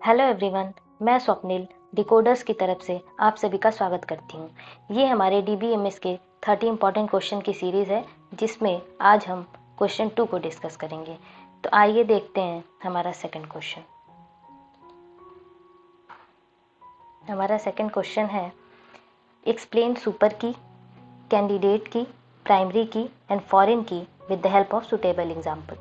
Hello everyone, मैं Swapnil decoders की तरफ से आप सभी का स्वागत करती हूँ। ये हमारे DBMS के 30 इंपॉर्टेंट क्वेश्चन की सीरीज़ है, जिसमें आज हम क्वेश्चन 2 को डिस्कस करेंगे। तो आइए देखते हैं हमारा सेकंड क्वेश्चन। हमारा सेकंड क्वेश्चन है, एक्सप्लेन सुपर की, कैंडिडेट की, प्राइमरी की एंड फॉरेन की with the help of suitable example.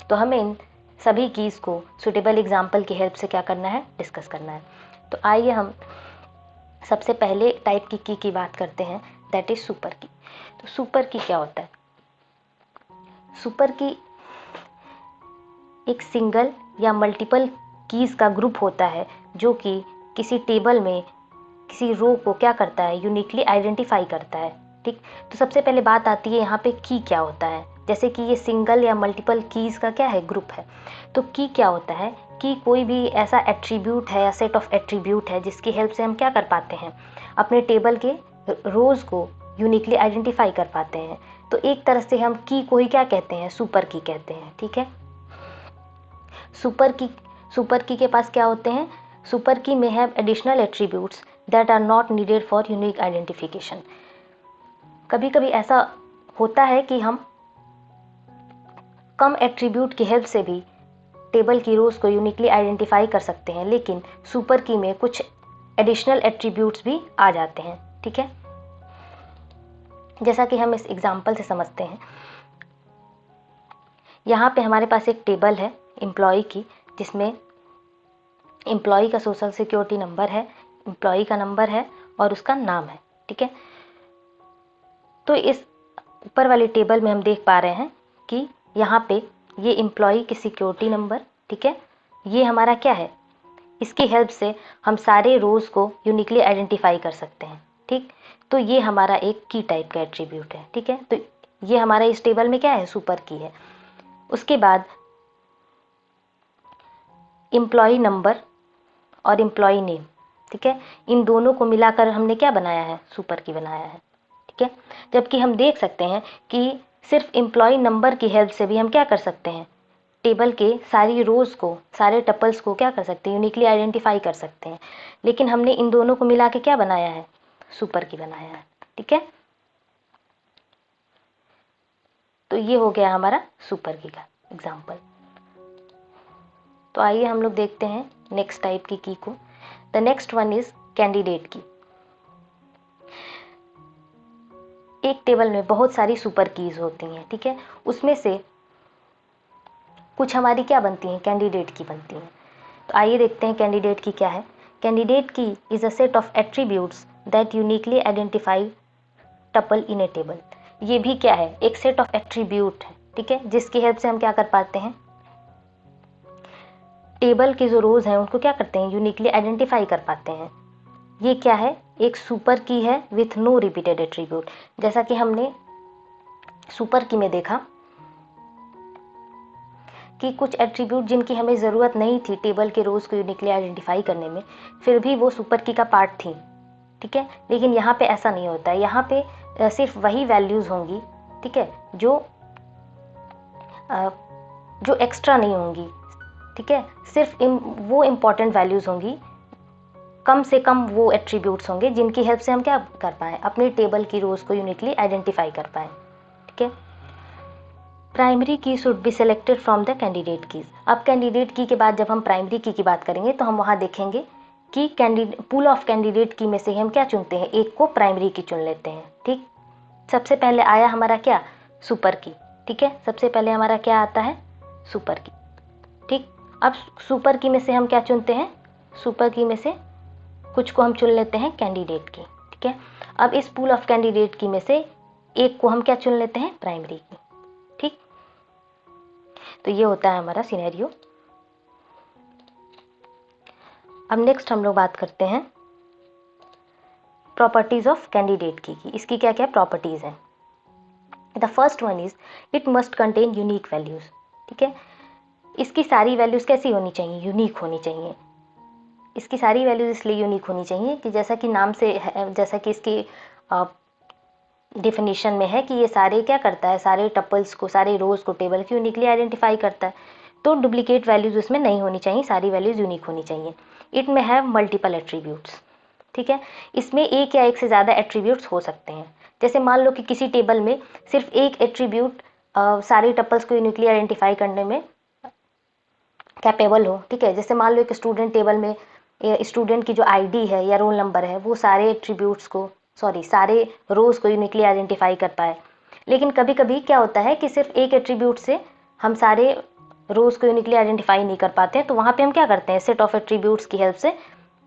तो हमें इन सभी कीज़ को सुटेबल एग्जाम्पल की हेल्प से क्या करना है, डिस्कस करना है। तो आइए हम सबसे पहले टाइप की बात करते हैं, दैट इज सुपर की। तो सुपर की क्या होता है? सुपर की एक सिंगल या मल्टीपल कीज़ का ग्रुप होता है जो कि किसी टेबल में किसी रो को क्या करता है, यूनिकली आइडेंटिफाई करता है। ठीक, तो सबसे पहले बात आती है यहाँ पे की क्या होता है। जैसे कि ये सिंगल या मल्टीपल कीज़ का क्या है, ग्रुप है। तो की क्या होता है कि कोई भी ऐसा एट्रीब्यूट है या सेट ऑफ एट्रीब्यूट है जिसकी हेल्प से हम क्या कर पाते हैं, अपने टेबल के रोज़ को यूनिकली आइडेंटिफाई कर पाते हैं। तो एक तरह से हम की को ही क्या कहते हैं, सुपर की कहते हैं। ठीक है, सुपर की के पास क्या होते हैं, सुपर की में have additional attributes that are not needed for unique identification. कभी कभी ऐसा होता है कि हम कम एट्रीब्यूट की हेल्प से भी टेबल की रोज़ को यूनिकली आइडेंटिफाई कर सकते हैं, लेकिन सुपर की में कुछ एडिशनल एट्रीब्यूट्स भी आ जाते हैं। ठीक है, जैसा कि हम इस एग्जांपल से समझते हैं। यहाँ पे हमारे पास एक टेबल है एम्प्लॉय की, जिसमें एम्प्लॉय का सोशल सिक्योरिटी नंबर है, एम्प्लॉय का नंबर है और उसका नाम है। ठीक है, तो इस ऊपर वाली टेबल में हम देख पा रहे हैं कि यहाँ पे ये एम्प्लॉय की सिक्योरिटी नंबर, ठीक है, ये हमारा क्या है, इसकी हेल्प से हम सारे रोज़ को यूनिकली आइडेंटिफाई कर सकते हैं। ठीक, तो ये हमारा एक की टाइप का एट्रीब्यूट है। ठीक है, तो ये हमारा इस टेबल में क्या है, सुपर की है। उसके बाद एम्प्लॉय नंबर और एम्प्लॉय नेम, ठीक है, इन दोनों को मिलाकर हमने क्या बनाया है, सुपर की बनाया है। ठीक है, जबकि हम देख सकते हैं कि सिर्फ एम्प्लॉय नंबर की हेल्प से भी हम क्या कर सकते हैं, टेबल के सारी रोज़ को, सारे टपल्स को क्या कर सकते हैं, यूनिकली आइडेंटिफाई कर सकते हैं। लेकिन हमने इन दोनों को मिला के क्या बनाया है, सुपर की बनाया है। ठीक है, तो ये हो गया हमारा सुपर की का एग्जाम्पल। तो आइए हम लोग देखते हैं नेक्स्ट टाइप की को। The next one is candidate की। एक टेबल में बहुत सारी सुपर कीज होती हैं। ठीक है, उसमें से कुछ हमारी क्या बनती हैं, कैंडिडेट की बनती हैं। तो आइए देखते हैं कैंडिडेट की क्या है। कैंडिडेट की is a set of attributes that uniquely identify tuple in a table. ये भी क्या है, एक सेट ऑफ एट्रीब्यूट है। ठीक है, जिसकी हेल्प से हम क्या कर पाते हैं, टेबल के जो रोज हैं उनको क्या करते हैं, यूनिकली आइडेंटिफाई कर पाते हैं। ये क्या है, एक सुपर की है विथ नो रिपीटेड एट्रीब्यूट। जैसा कि हमने सुपर की में देखा कि कुछ एट्रीब्यूट जिनकी हमें ज़रूरत नहीं थी टेबल के रोज़ को यूनिकली आइडेंटिफाई करने में, फिर भी वो सुपर की का पार्ट थी। ठीक है, लेकिन यहाँ पे ऐसा नहीं होता है। यहाँ पे सिर्फ वही वैल्यूज़ होंगी, ठीक है, जो एक्स्ट्रा नहीं होंगी। ठीक है, सिर्फ वो इम्पॉर्टेंट वैल्यूज़ होंगी, कम से कम वो एट्रीब्यूट्स होंगे जिनकी हेल्प से हम क्या कर पाएँ, अपनी टेबल की रोज़ को यूनिकली आइडेंटिफाई कर पाएँ। ठीक है, प्राइमरी की should be selected from the candidate keys. अब कैंडिडेट की के बाद जब हम प्राइमरी की बात करेंगे तो हम वहाँ देखेंगे कि पूल ऑफ कैंडिडेट की में से हम क्या चुनते हैं, एक को प्राइमरी की चुन लेते हैं। ठीक, सबसे पहले आया हमारा क्या, सुपर की। ठीक है, सबसे पहले हमारा क्या आता है, सुपर की। ठीक, अब सुपर की में से हम क्या चुनते हैं, सुपर की में से कुछ को हम चुन लेते हैं कैंडिडेट की। ठीक है, अब इस पूल ऑफ कैंडिडेट की में से एक को हम क्या चुन लेते हैं, प्राइमरी की। ठीक, तो ये होता है हमारा सिनेरियो। अब नेक्स्ट हम लोग बात करते हैं प्रॉपर्टीज ऑफ कैंडिडेट की। इसकी क्या क्या प्रॉपर्टीज हैं। The first one is it must contain unique values. ठीक है, इसकी सारी वैल्यूज कैसी होनी चाहिए, यूनिक होनी चाहिए। इसकी सारी वैल्यूज इसलिए यूनिक होनी चाहिए कि जैसा कि नाम से जैसा कि इसकी डेफिनेशन में है कि ये सारे क्या करता है, सारे टपल्स को, सारे रोज को टेबल की यूनिकली आइडेंटिफाई करता है। तो डुप्लीकेट वैल्यूज उसमें नहीं होनी चाहिए, सारी वैल्यूज यूनिक होनी चाहिए। इट में हैव मल्टीपल एट्रीब्यूट्स, ठीक है। इसमें एक या एक से ज़्यादा एट्रीब्यूट्स हो सकते हैं। जैसे मान लो कि किसी टेबल में सिर्फ एक एट्रीब्यूट सारे टपल्स को यूनिकली आइडेंटिफाई करने में कैपेबल हो, ठीक है। जैसे मान लो एक स्टूडेंट टेबल में स्टूडेंट की जो आईडी है या रोल नंबर है वो सारे एट्रीब्यूट्स को सारे रोज को यूनिकली आइडेंटिफाई कर पाए। लेकिन कभी कभी क्या होता है कि सिर्फ एक एट्रीब्यूट से हम सारे रोज को यूनिकली आइडेंटिफाई नहीं कर पाते हैं, तो वहाँ पे हम क्या करते हैं, सेट ऑफ एट्रीब्यूट्स की हेल्प से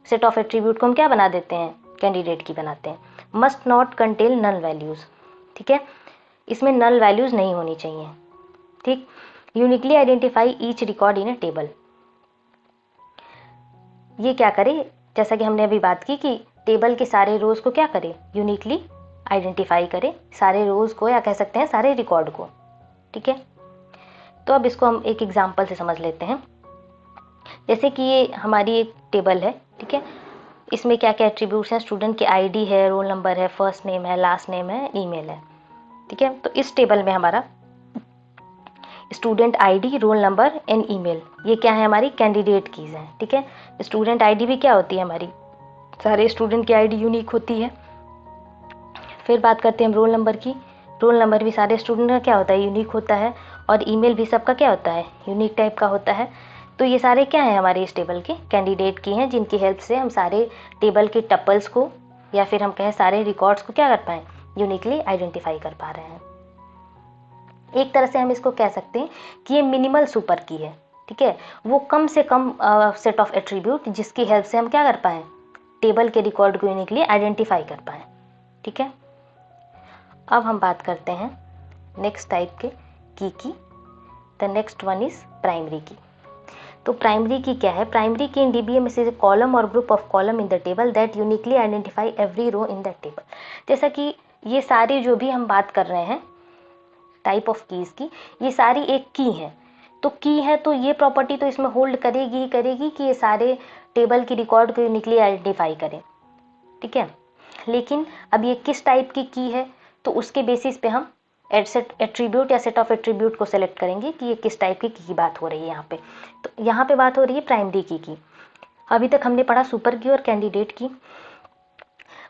सेट ऑफ एट्रीब्यूट को हम क्या बना देते हैं, कैंडिडेट की बनाते हैं। Must not contain null values, ठीक है, इसमें नल वैल्यूज़ नहीं होनी चाहिए, ठीक। Uniquely identify each record in a table, ये क्या करे, जैसा कि हमने अभी बात की कि टेबल के सारे रोज को क्या करे, यूनिकली आइडेंटिफाई करे, सारे रोज को या कह सकते हैं सारे रिकॉर्ड को, ठीक है। तो अब इसको हम एक एग्जांपल से समझ लेते हैं। जैसे कि ये हमारी एक टेबल है, ठीक है, इसमें क्या क्या एट्रीब्यूट्स हैं, स्टूडेंट की आईडी है, रोल नंबर है, फर्स्ट नेम है, लास्ट नेम है, ईमेल है, ठीक है। तो इस टेबल में हमारा student ID, roll number and email, ये क्या है, हमारी कैंडिडेट कीज हैं, ठीक है। स्टूडेंट आईडी भी क्या होती है, हमारी सारे स्टूडेंट की आईडी यूनिक होती है। फिर बात करते हैं हम रोल नंबर की, रोल नंबर भी सारे स्टूडेंट का क्या होता है, यूनिक होता है, और ईमेल भी सबका क्या होता है, यूनिक टाइप का होता है। तो ये सारे क्या हैं, हमारे इस टेबल के कैंडिडेट की हैं, जिनकी हेल्प से हम सारे टेबल के टपल्स को या फिर हम कहें सारे रिकॉर्ड्स को क्या कर पाएँ, यूनिकली आइडेंटिफाई कर पा रहे हैं। एक तरह से हम इसको कह सकते हैं कि ये मिनिमल सुपर की है, ठीक है, वो कम से कम सेट ऑफ एट्रीब्यूट जिसकी हेल्प से हम क्या कर पाएँ, टेबल के रिकॉर्ड को यूनिकली आइडेंटिफाई कर पाएँ, ठीक है। अब हम बात करते हैं नेक्स्ट टाइप के key. The next one is primary key. तो प्राइमरी की क्या है, primary key in DBMS is a column और group of column in the table that uniquely identify every row in that table. जैसा कि ये सारी जो भी हम बात कर रहे हैं टाइप ऑफ कीज़ की, ये सारी एक की है, तो की है तो ये प्रॉपर्टी तो इसमें होल्ड करेगी ही करेगी कि ये सारे टेबल की रिकॉर्ड को यूनिकली आइडेंटिफाई करें, ठीक है। लेकिन अब ये किस टाइप की है, तो उसके बेसिस पे हम एट्रीब्यूट या सेट ऑफ एट्रीब्यूट को सेलेक्ट करेंगे कि ये किस टाइप की बात हो रही है यहाँ पे। तो यहाँ पे बात हो रही है प्राइमरी की। अभी तक हमने पढ़ा सुपर की और कैंडिडेट की।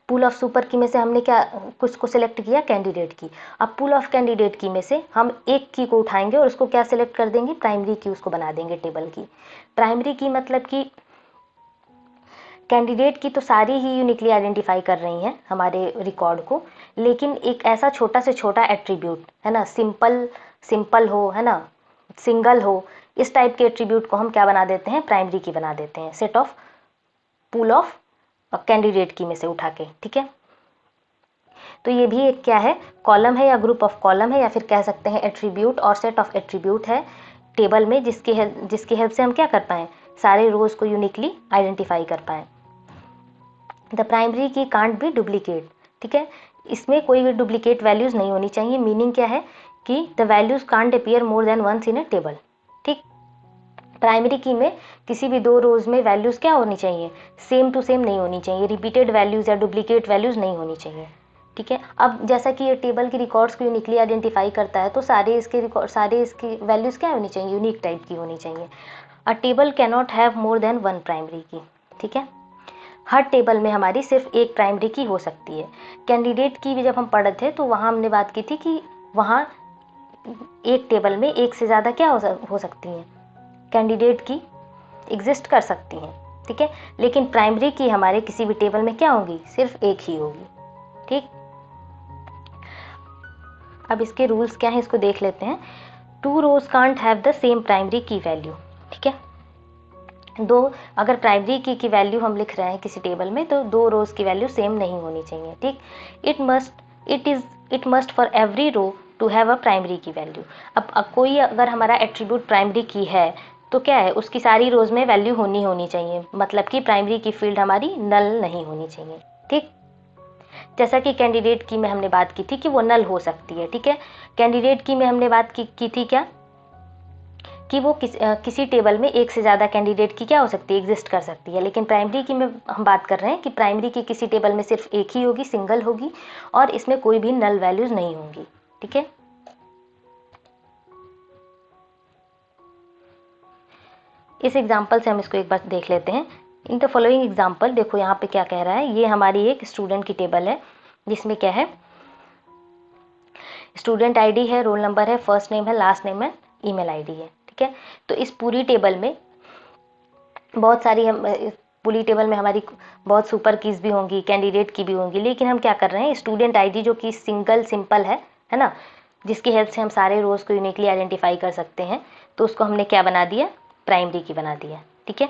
पूल ऑफ सुपर की में से हमने क्या कुछ को सिलेक्ट किया, कैंडिडेट की। अब पूल ऑफ कैंडिडेट की में से हम एक की को उठाएंगे और उसको क्या सिलेक्ट कर देंगे, प्राइमरी की, उसको बना देंगे टेबल की। प्राइमरी की मतलब कि कैंडिडेट की तो सारी ही यूनिकली आइडेंटिफाई कर रही हैं हमारे रिकॉर्ड को, लेकिन एक ऐसा छोटा से छोटा एट्रीब्यूट है ना, सिंपल हो, है ना, सिंगल हो, इस टाइप के एट्रीब्यूट को हम क्या बना देते हैं, प्राइमरी की बना देते हैं, set of pool of candidate की में से उठा के, ठीक है। तो ये भी एक क्या है, कॉलम है या ग्रुप ऑफ कॉलम है, या फिर कह सकते हैं एट्रीब्यूट और सेट ऑफ एट्रीब्यूट है टेबल में, जिसकी हेल्प से हम क्या कर पाएँ, सारे रोज को यूनिकली आइडेंटिफाई कर पाएँ। द प्राइमरी की कांट बी डुप्लीकेट, ठीक है, इसमें कोई भी डुप्लीकेट वैल्यूज़ नहीं होनी चाहिए। मीनिंग क्या है कि the values can't appear more than once in a table, ठीक। प्राइमरी की में किसी भी दो रोज में वैल्यूज़ क्या होनी चाहिए, सेम टू सेम नहीं होनी चाहिए, रिपीटेड वैल्यूज़ या डुप्लीकेट वैल्यूज़ नहीं होनी चाहिए, ठीक है। अब जैसा कि ये टेबल के रिकॉर्ड्स को यूनिकली आइडेंटिफाई करता है, तो सारे इसकी वैल्यूज़ क्या होनी चाहिए, यूनिक टाइप की होनी चाहिए। अ table cannot have more than one primary की, ठीक है। हर टेबल में हमारी सिर्फ एक प्राइमरी की हो सकती है। कैंडिडेट की भी जब हम पढ़े थे तो वहाँ हमने बात की थी कि वहाँ एक टेबल में एक से ज़्यादा क्या हो सकती हैं, कैंडिडेट की एग्जिस्ट कर सकती हैं, ठीक है। लेकिन प्राइमरी की हमारे किसी भी टेबल में क्या होगी, सिर्फ एक ही होगी, ठीक। अब इसके रूल्स क्या हैं, इसको देख लेते हैं। 2 rows can't have the same primary की वैल्यू, ठीक है। अगर प्राइमरी की वैल्यू हम लिख रहे हैं किसी टेबल में, तो 2 रोज की वैल्यू सेम नहीं होनी चाहिए, ठीक। It must for every row to have a primary की वैल्यू। अब कोई अगर हमारा एट्रीब्यूट प्राइमरी की है तो क्या है, उसकी सारी रोज में वैल्यू होनी चाहिए, मतलब कि प्राइमरी की फील्ड हमारी नल नहीं होनी चाहिए, ठीक। जैसा कि कैंडिडेट की में हमने बात की थी कि वो नल हो सकती है, ठीक है। कैंडिडेट की में हमने बात की थी क्या, कि वो किसी टेबल में एक से ज़्यादा कैंडिडेट की क्या हो सकती है, एग्जिस्ट कर सकती है। लेकिन प्राइमरी की में हम बात कर रहे हैं कि प्राइमरी की किसी टेबल में सिर्फ एक ही होगी, सिंगल होगी, और इसमें कोई भी नल वैल्यूज़ नहीं होंगी, ठीक है। इस एग्जाम्पल से हम इसको एक बार देख लेते हैं। इन द फॉलोइंग एग्जाम्पल, देखो यहाँ पे क्या कह रहा है, ये हमारी एक स्टूडेंट की टेबल है जिसमें क्या है, स्टूडेंट आईडी है, रोल नंबर है, फर्स्ट नेम है, लास्ट नेम है, ईमेल आईडी है, ठीक है। तो इस पूरी टेबल में बहुत सारी पूरी टेबल में हमारी बहुत सुपर कीज भी होंगी, कैंडिडेट की भी होंगी, लेकिन हम क्या कर रहे हैं, स्टूडेंट आईडी जो कि सिंगल सिंपल है ना, जिसकी हेल्प से हम सारे रोज को यूनिकली आइडेंटिफाई कर सकते हैं, तो उसको हमने क्या बना दिया, प्राइमरी की बना दिया, ठीक है।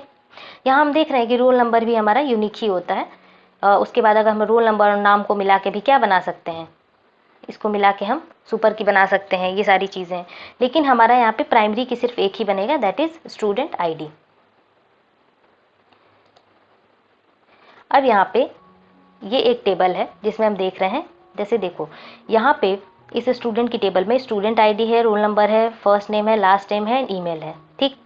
यहाँ हम देख रहे हैं कि रोल नंबर भी हमारा यूनिक ही होता है। उसके बाद अगर हम रोल नंबर और नाम को मिला के भी क्या बना सकते हैं, इसको मिला के हम सुपर की बना सकते हैं, ये सारी चीज़ें। लेकिन हमारा यहाँ पे प्राइमरी की सिर्फ एक ही बनेगा, दैट इज स्टूडेंट आईडी। अब यहाँ पे ये एक टेबल है जिसमें हम देख रहे हैं, जैसे देखो यहाँ पे इस स्टूडेंट की टेबल में स्टूडेंट आईडी है, रोल नंबर है, फर्स्ट नेम है, लास्ट नेम है, ईमेल है, ठीक।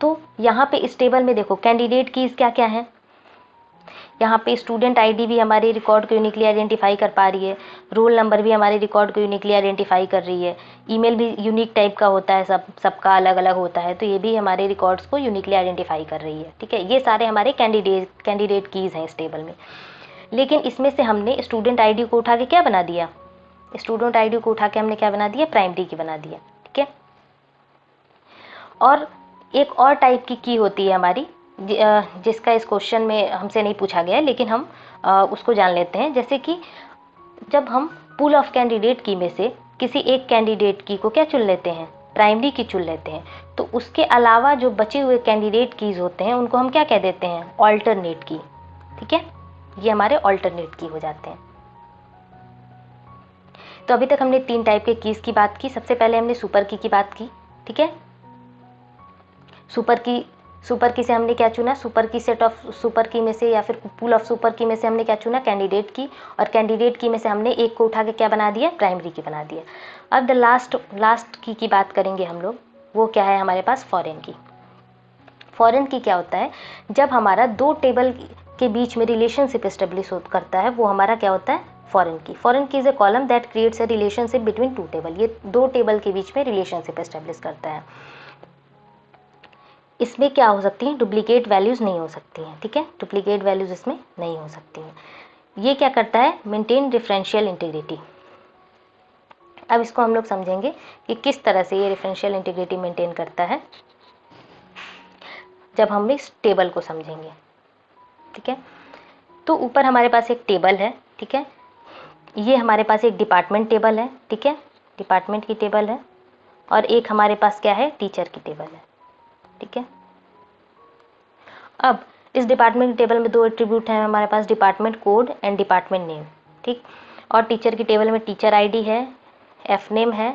तो यहाँ पे इस टेबल में देखो कैंडिडेट कीज क्या क्या है, यहाँ पे स्टूडेंट आईडी भी हमारे रिकॉर्ड को यूनिकली आइडेंटिफाई कर पा रही है, रोल नंबर भी हमारे रिकॉर्ड को यूनिकली आइडेंटिफाई कर रही है, ईमेल भी यूनिक टाइप का होता है, सबका अलग अलग होता है, तो ये भी हमारे रिकॉर्ड्स को यूनिकली आइडेंटिफाई कर रही है, ठीक है। ये सारे हमारे कैंडिडेट कीज हैं इस टेबल में। लेकिन इसमें से हमने स्टूडेंट आईडी को उठा के क्या बना दिया, स्टूडेंट आईडी को उठा के हमने क्या बना दिया, प्राइमरी की बना दिया, ठीक है। और एक और टाइप की की होती है हमारी, जिसका इस क्वेश्चन में हमसे नहीं पूछा गया है, लेकिन हम उसको जान लेते हैं। जैसे कि जब हम पूल ऑफ कैंडिडेट की में से किसी एक कैंडिडेट की को क्या चुन लेते हैं, प्राइमरी की चुन लेते हैं, तो उसके अलावा जो बचे हुए कैंडिडेट कीज होते हैं उनको हम क्या कह देते हैं, ऑल्टरनेट की, ठीक है। ये हमारे ऑल्टरनेट की हो जाते हैं। तो अभी तक हमने 3 टाइप के कीज की बात की। सबसे पहले हमने सुपर की बात की, ठीक है। सुपर की से हमने क्या चुना, सुपर की सेट ऑफ सुपर की में से या फिर पूल ऑफ सुपर की में से हमने क्या चुना, कैंडिडेट की, और कैंडिडेट की में से हमने एक को उठा के क्या बना दिया, प्राइमरी की बना दिया। अब द लास्ट की बात करेंगे हम लोग, वो क्या है हमारे पास, फॉरेन की। फॉरेन की क्या होता है, जब हमारा 2 टेबल के बीच में रिलेशनशिप एस्टेब्लिश करता है, वो हमारा क्या होता है, फॉरेन की। फॉरेन की is a column that creates a relationship between 2 table. ये 2 टेबल के बीच में रिलेशनशिप एस्टेब्लिश करता है। इसमें क्या हो सकती हैं, डुप्लीकेट वैल्यूज़ नहीं हो सकती हैं, ठीक है, डुप्लीकेट वैल्यूज़ इसमें नहीं हो सकती हैं। ये क्या करता है, मेंटेन डिफरेंशियल इंटीग्रिटी। अब इसको हम लोग समझेंगे कि किस तरह से ये डिफरेंशियल इंटीग्रिटी मेंटेन करता है, जब हम इस टेबल को समझेंगे, ठीक है। तो ऊपर हमारे पास एक टेबल है, ठीक है, ये हमारे पास एक डिपार्टमेंट टेबल है, ठीक है, डिपार्टमेंट की टेबल है, और एक हमारे पास क्या है, टीचर की टेबल है, ठीक है। अब इस डिपार्टमेंट टेबल में 2 एट्रीब्यूट हैं हमारे पास, department code and department name, ठीक। और टीचर की टेबल में टीचर आईडी है, एफ नेम है,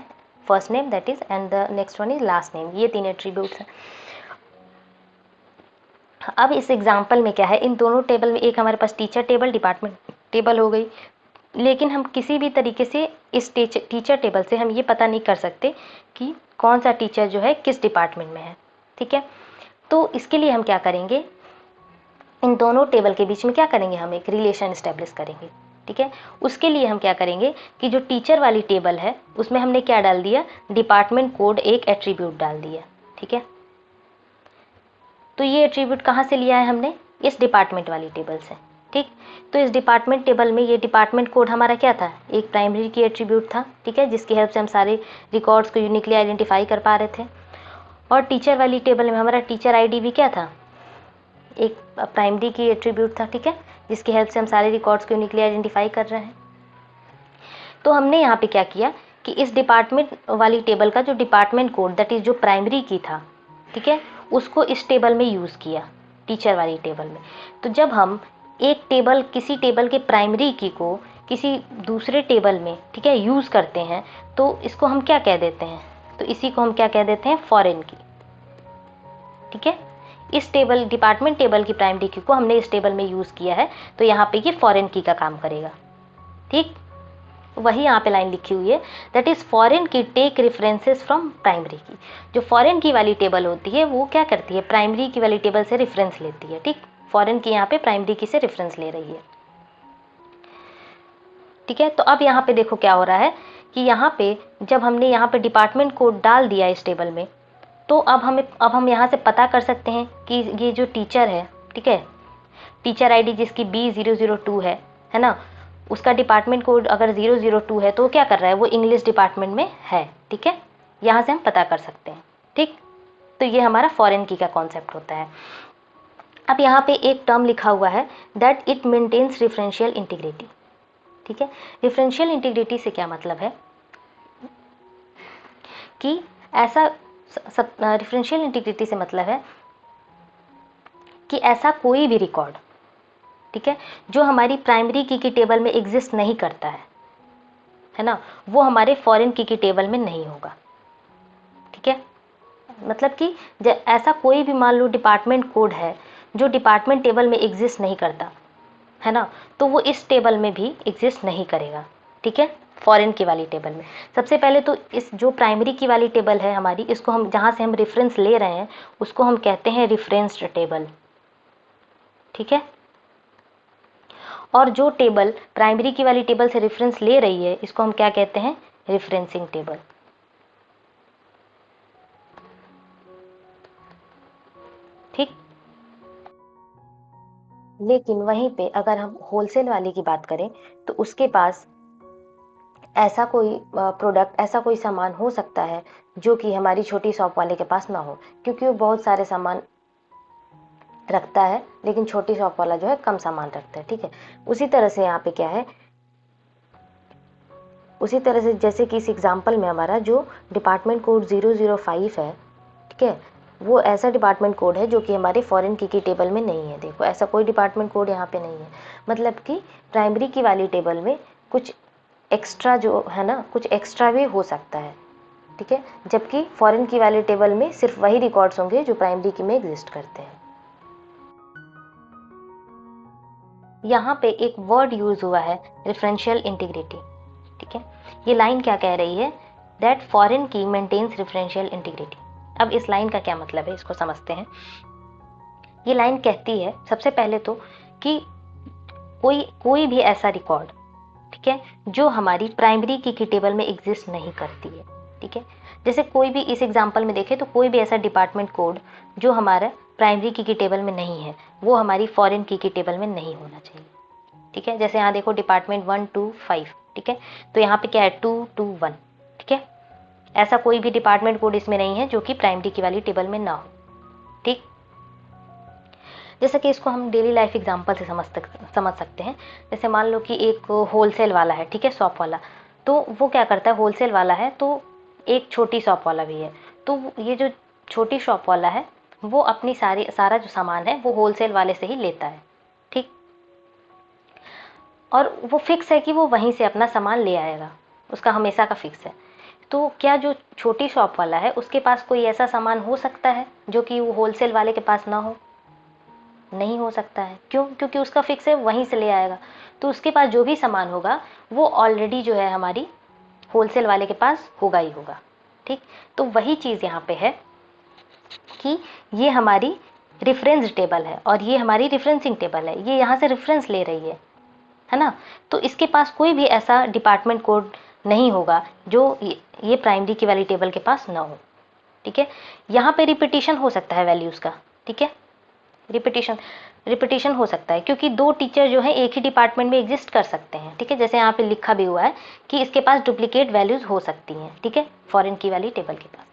first name that is, and the next one is last name. ये 3 एट्रीब्यूट्स हैं। अब इस एग्जाम्पल में क्या है, इन दोनों टेबल में एक हमारे पास टीचर टेबल, डिपार्टमेंट टेबल हो गई, लेकिन हम किसी भी तरीके से इस टीचर टेबल से हम ये पता नहीं कर सकते कि कौन सा टीचर जो है किस डिपार्टमेंट में है, ठीक है। तो इसके लिए हम क्या करेंगे, इन दोनों टेबल के बीच में क्या करेंगे, हम एक रिलेशन इस्टेब्लिश करेंगे, ठीक है। उसके लिए हम क्या करेंगे कि जो टीचर वाली टेबल है उसमें हमने क्या डाल दिया, डिपार्टमेंट कोड एक एट्रीब्यूट डाल दिया, ठीक है। तो ये एट्रीब्यूट कहाँ से लिया है हमने, इस डिपार्टमेंट वाली टेबल से, ठीक। तो इस डिपार्टमेंट टेबल में ये डिपार्टमेंट कोड हमारा क्या था, एक प्राइमरी की एट्रीब्यूट था, ठीक है, जिसकी हेल्प से हम सारे रिकॉर्ड्स को यूनिकली आइडेंटिफाई कर पा रहे थे। और टीचर वाली टेबल में हमारा टीचर आईडी भी क्या था, एक प्राइमरी की एट्रीब्यूट था, ठीक है, जिसकी हेल्प से हम सारे रिकॉर्ड्स को यूनिकली आइडेंटिफाई कर रहे हैं। तो हमने यहाँ पे क्या किया कि इस डिपार्टमेंट वाली टेबल का जो डिपार्टमेंट कोड दैट इज जो प्राइमरी की था, ठीक है, उसको इस टेबल में यूज़ किया, टीचर वाली टेबल में। तो जब हम एक टेबल, किसी टेबल के प्राइमरी की को किसी दूसरे टेबल में, ठीक है, यूज़ करते हैं, तो इसको हम क्या कह देते हैं, तो इसी को हम क्या कह देते हैं, फॉरेन की, ठीक है। इस टेबल, डिपार्टमेंट टेबल की प्राइमरी की को हमने इस टेबल में यूज़ किया है, तो यहाँ पे ये फॉरेन की का काम करेगा, ठीक। वही यहाँ पे लाइन लिखी हुई है, दैट इज फॉरेन की टेक रेफरेंसेस फ्रॉम प्राइमरी की। जो फॉरेन की वाली टेबल होती है वो क्या करती है, प्राइमरी की वाली टेबल से रेफरेंस लेती है, ठीक। फॉरेन की यहाँ पे प्राइमरी की से रेफरेंस ले रही है, ठीक है। तो अब यहाँ पे देखो क्या हो रहा है कि यहाँ पे जब हमने यहाँ पे डिपार्टमेंट कोड डाल दिया इस टेबल में, तो अब हम यहाँ से पता कर सकते हैं कि ये जो टीचर है, ठीक है, टीचर आईडी जिसकी B002 है ना, उसका डिपार्टमेंट कोड अगर 002 है तो वो क्या कर रहा है, वो इंग्लिश डिपार्टमेंट में है, ठीक है, यहाँ से हम पता कर सकते हैं, ठीक। तो ये हमारा फॉरेन की का कॉन्सेप्ट होता है। अब यहाँ पे एक टर्म लिखा हुआ है that it maintains differential integrity, ठीक है। डिफरेंशियल इंटीग्रिटी से क्या मतलब है कि ऐसा डिफरेंशियल इंटीग्रिटी से मतलब है कि ऐसा कोई भी रिकॉर्ड, ठीक है, जो हमारी प्राइमरी की टेबल में एग्जिस्ट नहीं करता है ना, वो हमारे फॉरेन की टेबल में नहीं होगा, ठीक है। मतलब कि ऐसा कोई भी मान लो डिपार्टमेंट कोड है जो डिपार्टमेंट टेबल में एग्जिस्ट नहीं करता है ना, तो वो इस टेबल में भी एग्जिस्ट नहीं करेगा, ठीक है, फॉरेन की वाली टेबल में। सबसे पहले तो इस जो प्राइमरी की वाली टेबल है हमारी, इसको हम जहाँ से हम रेफरेंस ले रहे हैं उसको हम कहते हैं रेफरेंस्ड टेबल, ठीक है। और जो टेबल प्राइमरी की वाली टेबल से रेफरेंस ले रही है इसको हम क्या कहते हैं, रेफरेंसिंग टेबल, ठीक। लेकिन वहीं पे अगर हम होलसेल वाले की बात करें तो उसके पास ऐसा कोई प्रोडक्ट, ऐसा कोई सामान हो सकता है जो कि हमारी छोटी शॉप वाले के पास ना हो, क्योंकि वो बहुत सारे सामान रखता है लेकिन छोटी शॉप वाला जो है कम सामान रखता है, ठीक है। उसी तरह से यहाँ पे क्या है, उसी तरह से जैसे कि इस एग्जांपल में हमारा जो डिपार्टमेंट कोड 005 है, ठीक है, वो ऐसा डिपार्टमेंट कोड है जो कि हमारे फॉरेन की टेबल में नहीं है। देखो ऐसा कोई डिपार्टमेंट कोड यहाँ पे नहीं है, मतलब कि प्राइमरी की वाली टेबल में कुछ एक्स्ट्रा जो है ना, कुछ एक्स्ट्रा भी हो सकता है, ठीक है, जबकि फॉरेन की वाली टेबल में सिर्फ वही रिकॉर्ड्स होंगे जो प्राइमरी की में एग्जिस्ट करते हैं। यहाँ पे एक वर्ड यूज हुआ है रेफरेंशियल इंटीग्रिटी, ठीक है। ये लाइन क्या कह रही है, दैट फॉरेन की मेंटेन्स रेफरेंशियल इंटीग्रिटी। अब इस लाइन का क्या मतलब है इसको समझते हैं। ये लाइन कहती है सबसे पहले तो कि कोई भी ऐसा रिकॉर्ड, ठीक है, जो हमारी प्राइमरी की टेबल में एग्जिस्ट नहीं करती है, ठीक है। जैसे कोई भी इस एग्जांपल में देखें तो कोई भी ऐसा डिपार्टमेंट कोड जो हमारा प्राइमरी की टेबल में नहीं है वो हमारी फॉरेन की टेबल में नहीं होना चाहिए, ठीक है। जैसे यहाँ देखो डिपार्टमेंट 125, ठीक है, तो यहाँ पे क्या है 221, ठीक है। ऐसा कोई भी डिपार्टमेंट कोड इसमें नहीं है जो कि प्राइमरी की वाली टेबल में ना हो, ठीक। जैसे कि इसको हम डेली लाइफ एग्जांपल से समझ सकते हैं। जैसे मान लो कि एक होलसेल वाला है, ठीक है, शॉप वाला, तो वो क्या करता है, होलसेल वाला है तो एक छोटी शॉप वाला भी है, तो ये जो छोटी शॉप वाला है वो अपनी सारा जो सामान है वो होलसेल वाले से ही लेता है, ठीक। और वो फिक्स है कि वो वहीं से अपना सामान ले आएगा, उसका हमेशा का फिक्स है। तो क्या जो छोटी शॉप वाला है उसके पास कोई ऐसा सामान हो सकता है जो कि वो होलसेल वाले के पास ना हो? नहीं हो सकता है। क्यों? क्योंकि उसका फिक्स है, वहीं से ले आएगा। तो उसके पास जो भी सामान होगा वो ऑलरेडी जो है हमारी होलसेल वाले के पास होगा ही होगा, ठीक। तो वही चीज़ यहाँ पे है कि ये हमारी रेफरेंस टेबल है और ये हमारी रेफरेंसिंग टेबल है, ये यहाँ से रेफरेंस ले रही है ना। तो इसके पास कोई भी ऐसा डिपार्टमेंट कोड नहीं होगा जो ये प्राइमरी की वाली टेबल के पास ना हो, ठीक है। यहाँ पे रिपीटिशन हो सकता है वैल्यूज़ का, ठीक है, रिपीटिशन हो सकता है क्योंकि दो टीचर जो है एक ही डिपार्टमेंट में एग्जिस्ट कर सकते हैं, ठीक है। जैसे यहाँ पे लिखा भी हुआ है कि इसके पास डुप्लीकेट वैल्यूज़ हो सकती हैं, ठीक है, फॉरेन की वाली टेबल के पास।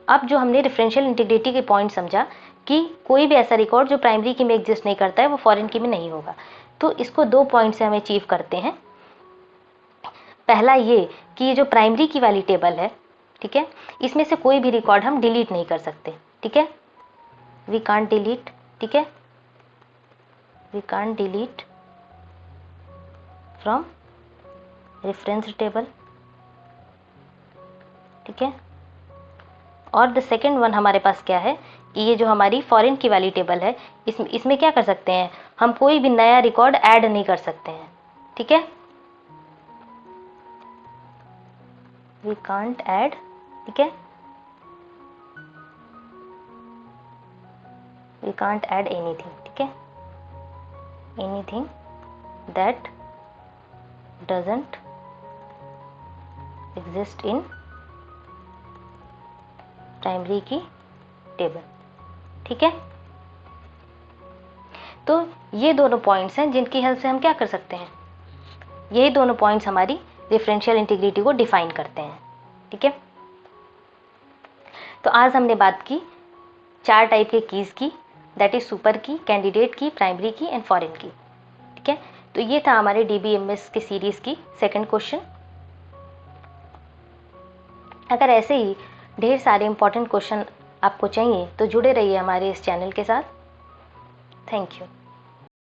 अब जो हमने रेफरेंशियल इंटीग्रिटी के पॉइंट समझा कि कोई भी ऐसा रिकॉर्ड जो प्राइमरी की में एग्जिस्ट नहीं करता है वो फॉरेन की में नहीं होगा, तो इसको 2 पॉइंट से हम अचीव करते हैं। पहला ये कि ये जो प्राइमरी की वाली टेबल है, ठीक है, इसमें से कोई भी रिकॉर्ड हम डिलीट नहीं कर सकते, ठीक है, वी कांट डिलीट, ठीक है, we can't delete from reference table, ठीक है। और द सेकेंड वन हमारे पास क्या है कि ये जो हमारी फॉरेन की वाली टेबल है इसमें क्या कर सकते हैं, हम कोई भी नया रिकॉर्ड ऐड नहीं कर सकते हैं, ठीक है, वी कांट ऐड, ठीक है, वी कांट ऐड एनीथिंग, ठीक है, anything that doesn't exist in primary की टेबल। ठीक है, तो ये दोनों पॉइंट्स हैं जिनकी हेल्प से हम क्या कर सकते हैं, यही दोनों पॉइंट्स हमारी डिफरेंशियल इंटीग्रिटी को डिफाइन करते हैं। ठीक है, तो आज हमने बात की 4 टाइप के कीज़ की, दैट इज सुपर की, कैंडिडेट की, प्राइमरी की एंड फॉरेन की। ठीक है, तो ये था हमारे DBMS के सीरीज की सेकंड क्वेश्चन। अगर ऐसे ही ढेर सारे इंपॉर्टेंट क्वेश्चन आपको चाहिए तो जुड़े रहिए हमारे इस चैनल के साथ। Thank you.